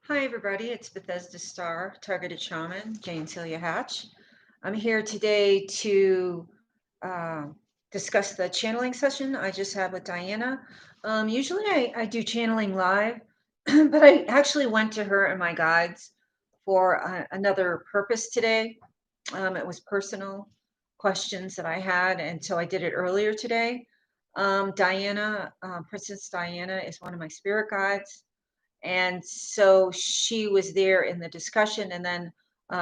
Hi, everybody. It's Bethesda Star, Targeted Shaman, Jane Celia Hatch. I'm here today to uh, discuss the channeling session I just had with Diana. Usually I do channeling live, but I actually went to her and my guides for another purpose today. It was personal questions that I had, and so I did it earlier today. Diana, Princess Diana, is one of my spirit guides. And so she was there in the discussion. And then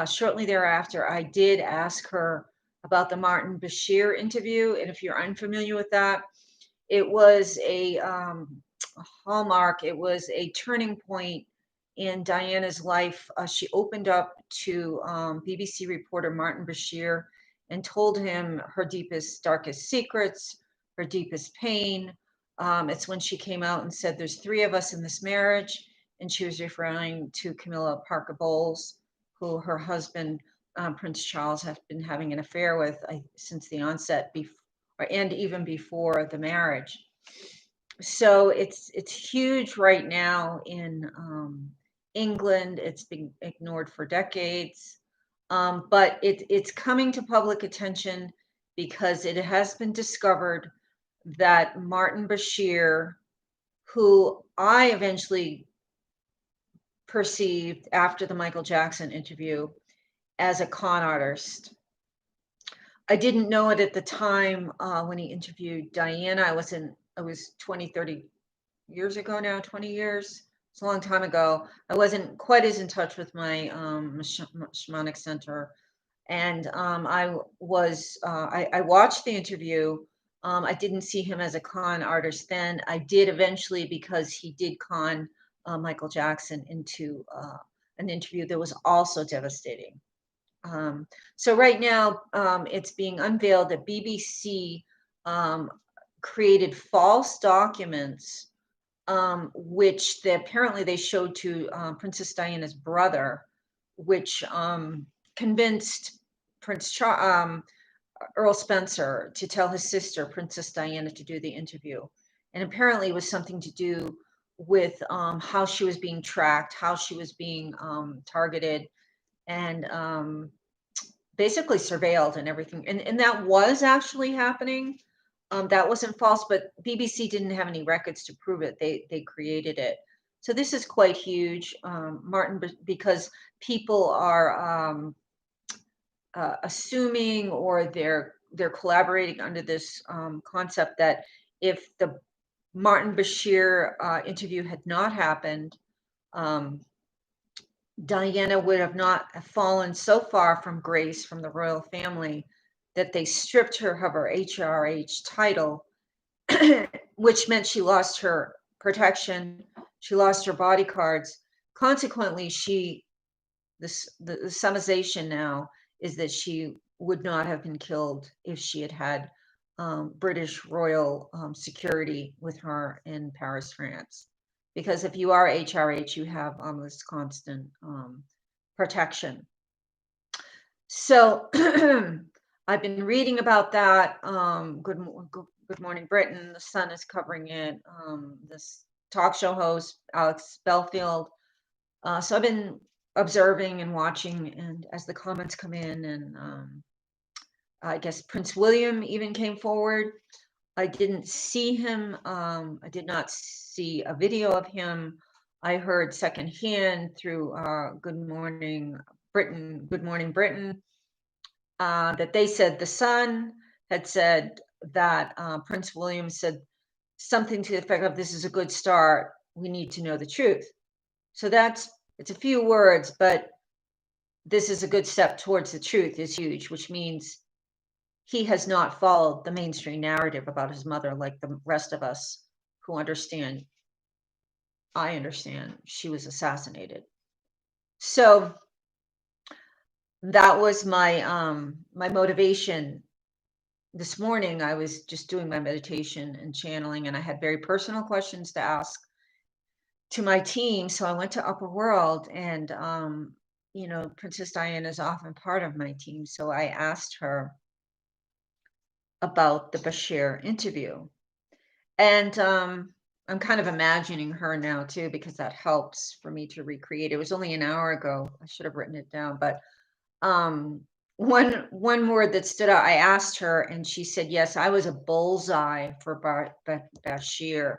shortly thereafter, I did ask her about the Martin Bashir interview. And if you're unfamiliar with that, it was a hallmark, it was a turning point in Diana's life. She opened up to BBC reporter Martin Bashir and told him her deepest, darkest secrets, her deepest pain. It's when she came out and said, "There's three of us in this marriage," and she was referring to Camilla Parker Bowles, who her husband, Prince Charles, had been having an affair with since the onset, and even before the marriage. So it's huge right now in England. It's been ignored for decades, but it's coming to public attention because it has been discovered that Martin Bashir, who I eventually perceived after the Michael Jackson interview as a con artist. I didn't know it at the time when he interviewed Diana. I was 20, 30 years ago now, 20 years. It's a long time ago. I wasn't quite as in touch with my shamanic center. And I watched the interview. I didn't see him as a con artist then. I did eventually because he did con Michael Jackson into an interview that was also devastating. So right now, it's being unveiled that BBC created false documents, which apparently they showed to Princess Diana's brother, which convinced Earl Spencer to tell his sister, Princess Diana, to do the interview. And apparently it was something to do with how she was being tracked, how she was being targeted, and basically surveilled and everything. And that was actually happening. That wasn't false, but BBC didn't have any records to prove it. They created it. So this is quite huge, Martin, because people are assuming, or they're collaborating under this concept that if the Martin Bashir interview had not happened, Diana would have not fallen so far from grace from the royal family that they stripped her of her HRH title, which meant she lost her protection, she lost her bodyguards. Consequently, the summarization now is that she would not have been killed if she had had British royal security with her in Paris, France. Because if you are HRH, you have almost constant protection. So I've been reading about that. Good Morning Britain, The Sun is covering it. This talk show host, Alex Belfield. So I've been observing and watching, and as the comments come in, and I guess Prince William even came forward. I didn't see him. I did not see a video of him. I heard secondhand through Good Morning Britain, that they said the Sun had said that Prince William said something to the effect of, "This is a good start. We need to know the truth." So it's a few words, but this is a good step towards the truth is huge, which means he has not followed the mainstream narrative about his mother like the rest of us who understand. I understand she was assassinated. So that was my motivation. This morning I was just doing my meditation and channeling, and I had very personal questions to ask to my team. So I went to Upper World, and Princess Diana is often part of my team. So I asked her about the Bashir interview. And I'm kind of imagining her now too, because that helps for me to recreate. It was only an hour ago. I should have written it down, but um, one word that stood out. I asked her, and she said, "Yes, I was a bullseye for Bashir,"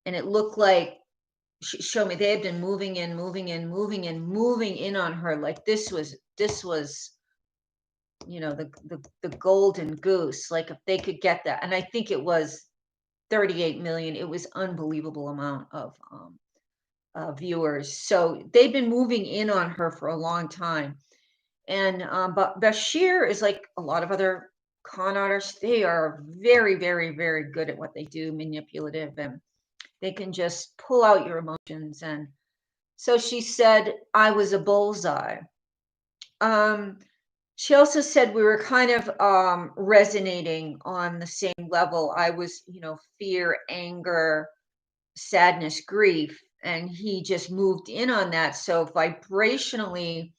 and it looked like she showed me they had been moving in, moving in, moving in, moving in on her. Like this was, the golden goose. Like if they could get that, and I think it was 38 million. It was unbelievable amount of viewers. So they've been moving in on her for a long time. And but Bashir is like a lot of other con artists. They are very, very, very good at what they do, manipulative, and they can just pull out your emotions. And so she said, I was a bullseye. Um, she also said we were kind of resonating on the same level. I was, fear, anger, sadness, grief, and he just moved in on that. So vibrationally,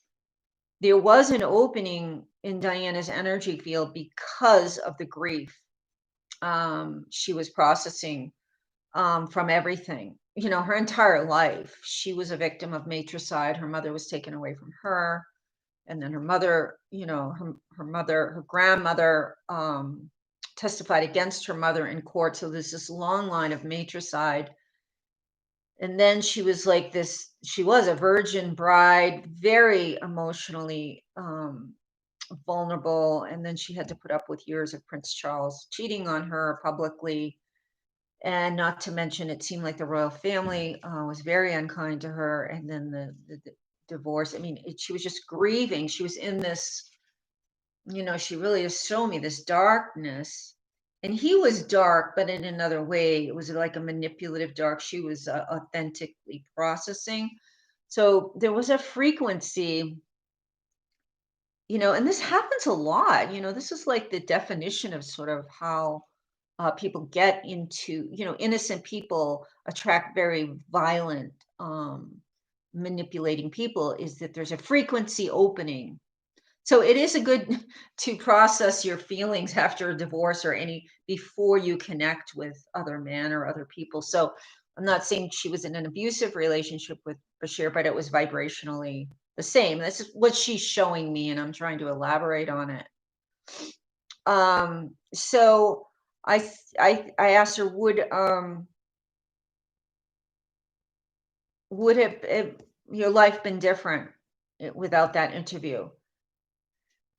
there was an opening in Diana's energy field because of the grief she was processing from everything. Her entire life, she was a victim of matricide. Her mother was taken away from her, and then her mother, her grandmother testified against her mother in court. So there's this long line of matricide. And then she was like this, she was a virgin bride, very emotionally vulnerable. And then she had to put up with years of Prince Charles cheating on her publicly. And not to mention, it seemed like the royal family was very unkind to her. And then the divorce. I mean, she was just grieving. She was in this, she really has shown me this darkness. And he was dark, but in another way. It was like a manipulative dark. She was authentically processing. So there was a frequency, and this happens a lot. This is like the definition of sort of how people get into, innocent people attract very violent, manipulating people, is that there's a frequency opening. So it is a good to process your feelings after a divorce or before you connect with other men or other people. So I'm not saying she was in an abusive relationship with Bashir, but it was vibrationally the same. This is what she's showing me, and I'm trying to elaborate on it. So I asked her, would your life been different without that interview?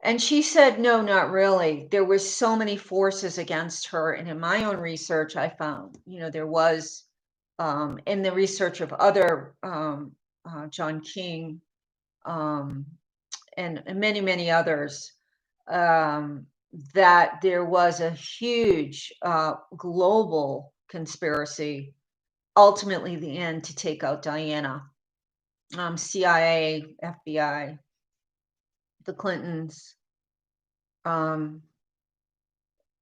And she said, no, not really. There were so many forces against her. And in my own research, I found, there was, in the research of other, John King, and many, many others, that there was a huge global conspiracy, ultimately the end, to take out Diana. CIA, FBI, the Clintons, MI,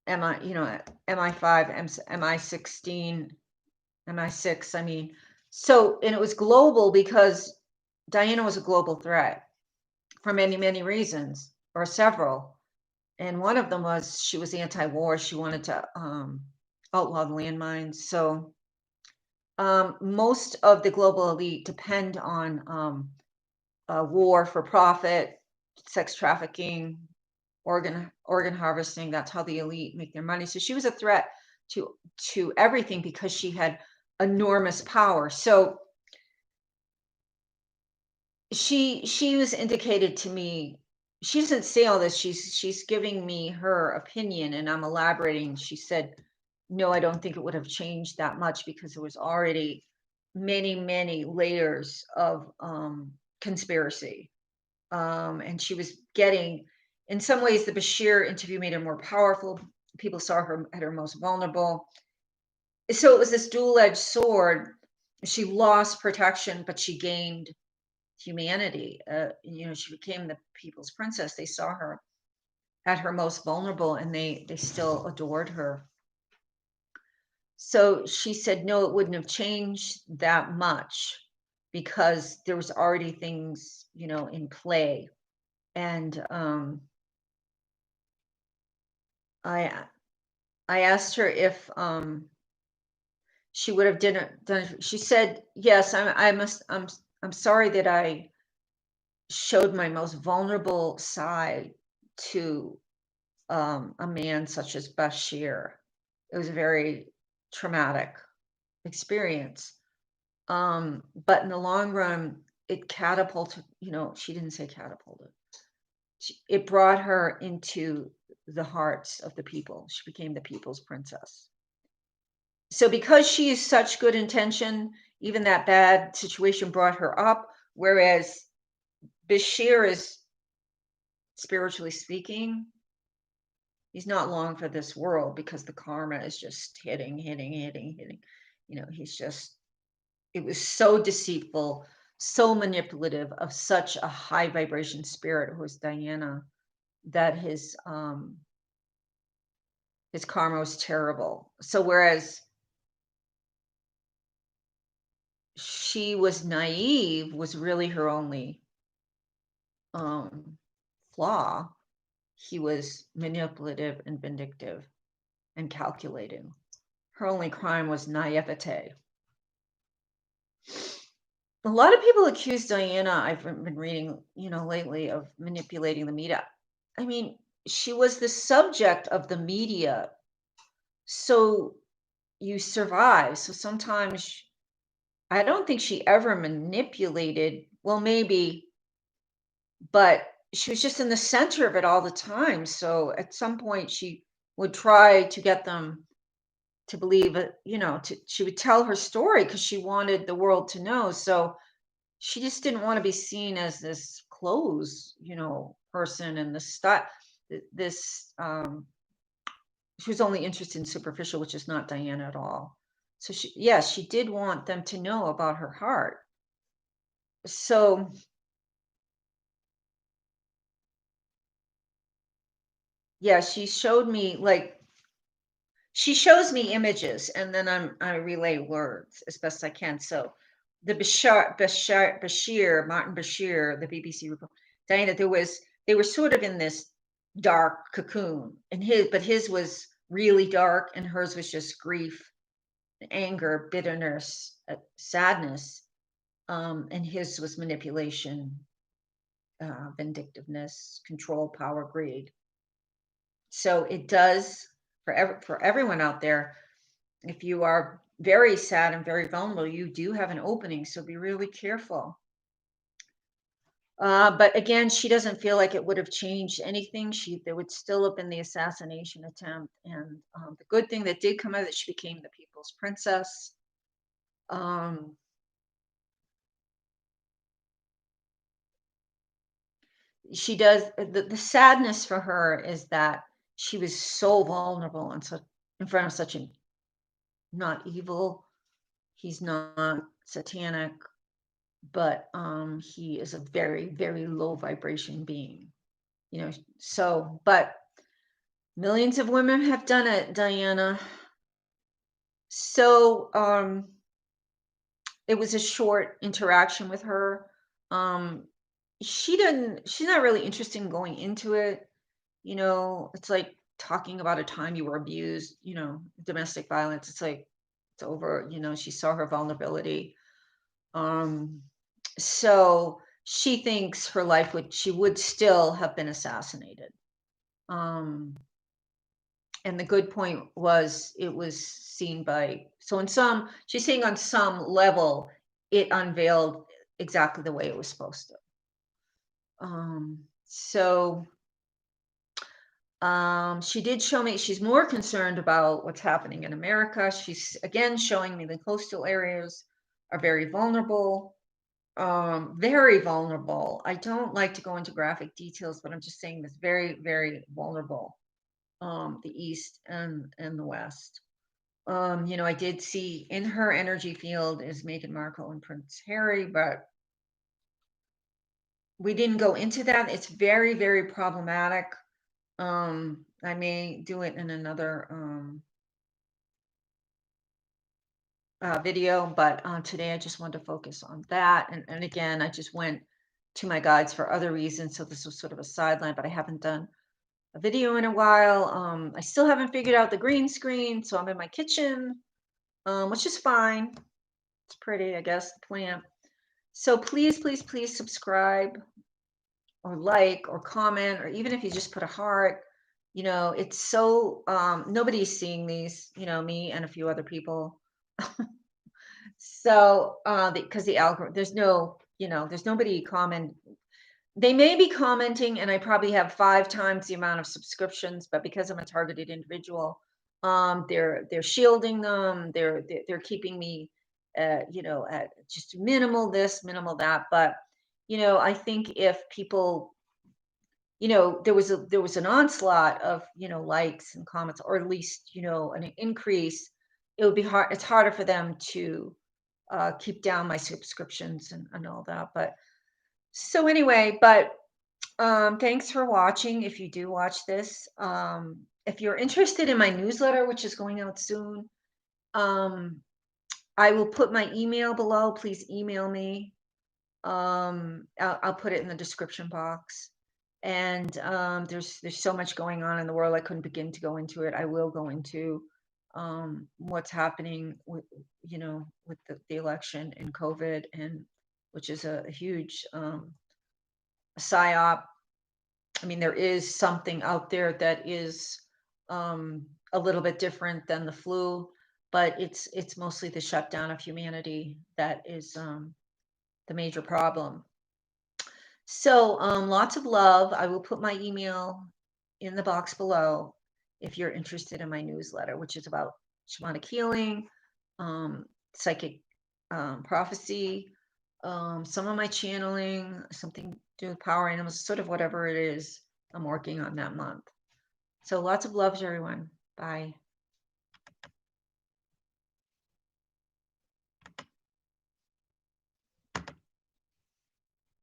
MI5, MI16, MI6. I mean, so, and it was global because Diana was a global threat for many, many reasons, or several. And one of them was she was anti-war. She wanted to outlaw the landmines. So most of the global elite depend on war for profit, sex trafficking, organ harvesting. That's how the elite make their money. So she was a threat to everything because she had enormous power. So she was indicated to me. She doesn't say all this. She's giving me her opinion, and I'm elaborating. She said, no, I don't think it would have changed that much because there was already many, many layers of conspiracy. And she was getting, in some ways, the Bashir interview made her more powerful. People saw her at her most vulnerable. So it was this dual-edged sword. She lost protection, but she gained humanity. She became the people's princess. They saw her at her most vulnerable, and they still adored her. So she said, no, it wouldn't have changed that much because there was already things, in play. And I asked her if she would have done. She said, "Yes, I'm sorry that I showed my most vulnerable side to a man such as Bashir. It was a very traumatic experience. But in the long run, it catapulted, she didn't say catapulted. It brought her into the hearts of the people. She became the people's princess. So because she is such good intention, even that bad situation brought her up, whereas Bashir is, spiritually speaking, he's not long for this world because the karma is just hitting. He's just, it was so deceitful, so manipulative of such a high vibration spirit who was Diana, that his karma was terrible. So whereas she was naive, was really her only flaw, he was manipulative and vindictive and calculating. Her only crime was naivete. A lot of people accuse Diana, I've been reading, lately, of manipulating the media. I mean, she was the subject of the media. So you survive. So sometimes I don't think she ever manipulated. Well, maybe, but she was just in the center of it all the time. So at some point she would try to get them to believe it, she would tell her story because she wanted the world to know. So she just didn't want to be seen as this clothes, person and this stuff. This she was only interested in superficial, which is not Diana at all. So she did want them to know about her heart. So yeah, she showed me, she shows me images and then I relay words as best I can. So the Bashir, Martin Bashir, the BBC report, Diana, they were sort of in this dark cocoon, and his was really dark and hers was just grief, anger, bitterness, sadness. And his was manipulation, vindictiveness, control, power, greed. So it does, for everyone out there, if you are very sad and very vulnerable, you do have an opening. So be really careful. But again, she doesn't feel like it would have changed anything. There would still have been the assassination attempt. And the good thing that did come out of it, she became the people's princess. She does, the sadness for her is that she was so vulnerable and so in front of such a, not evil, he's not satanic, but he is a very, very low vibration being, so, but millions of women have done it, Diana. So it was a short interaction with her. She's not really interested in going into it. It's like talking about a time you were abused, domestic violence. It's like, it's over, she saw her vulnerability. So she thinks her life she would still have been assassinated. And the good point was it was seen by, so she's saying on some level, it unveiled exactly the way it was supposed to. So she did show me she's more concerned about what's happening in America. She's again showing me the coastal areas are very vulnerable. Very vulnerable. I don't like to go into graphic details, but I'm just saying this, very, very vulnerable. The East and the West. I did see in her energy field is Meghan Markle and Prince Harry, but we didn't go into that. It's very, very problematic. I may do it in another video, but today I just wanted to focus on that. And again, I just went to my guides for other reasons. So this was sort of a sideline, but I haven't done a video in a while. I still haven't figured out the green screen. So I'm in my kitchen. which is fine. It's pretty, I guess, the plant. So please, please, please subscribe or like or comment, or even if you just put a heart. It's so nobody's seeing these, me and a few other people. So because the algorithm, there's nobody comment. They may be commenting, and I probably have 5 times the amount of subscriptions, but because I'm a targeted individual, they're shielding them. They're keeping me, at just minimal this, minimal that. But I think if people, there was an onslaught of likes and comments, or at least an increase, it would be hard. It's harder for them to keep down my subscriptions and all that. But so anyway, but thanks for watching. If you do watch this, if you're interested in my newsletter, which is going out soon, I will put my email below. Please email me. I'll put it in the description box. And there's so much going on in the world. I couldn't begin to go into it. I will go into what's happening with with the election and COVID, and which is a huge psyop. I mean, there is something out there that is a little bit different than the flu, but it's mostly the shutdown of humanity that is the major problem. So lots of love. I will put my email in the box below if you're interested in my newsletter, which is about shamanic healing, psychic prophecy, some of my channeling, something to do with power animals, sort of whatever it is I'm working on that month. So lots of love to everyone. Bye.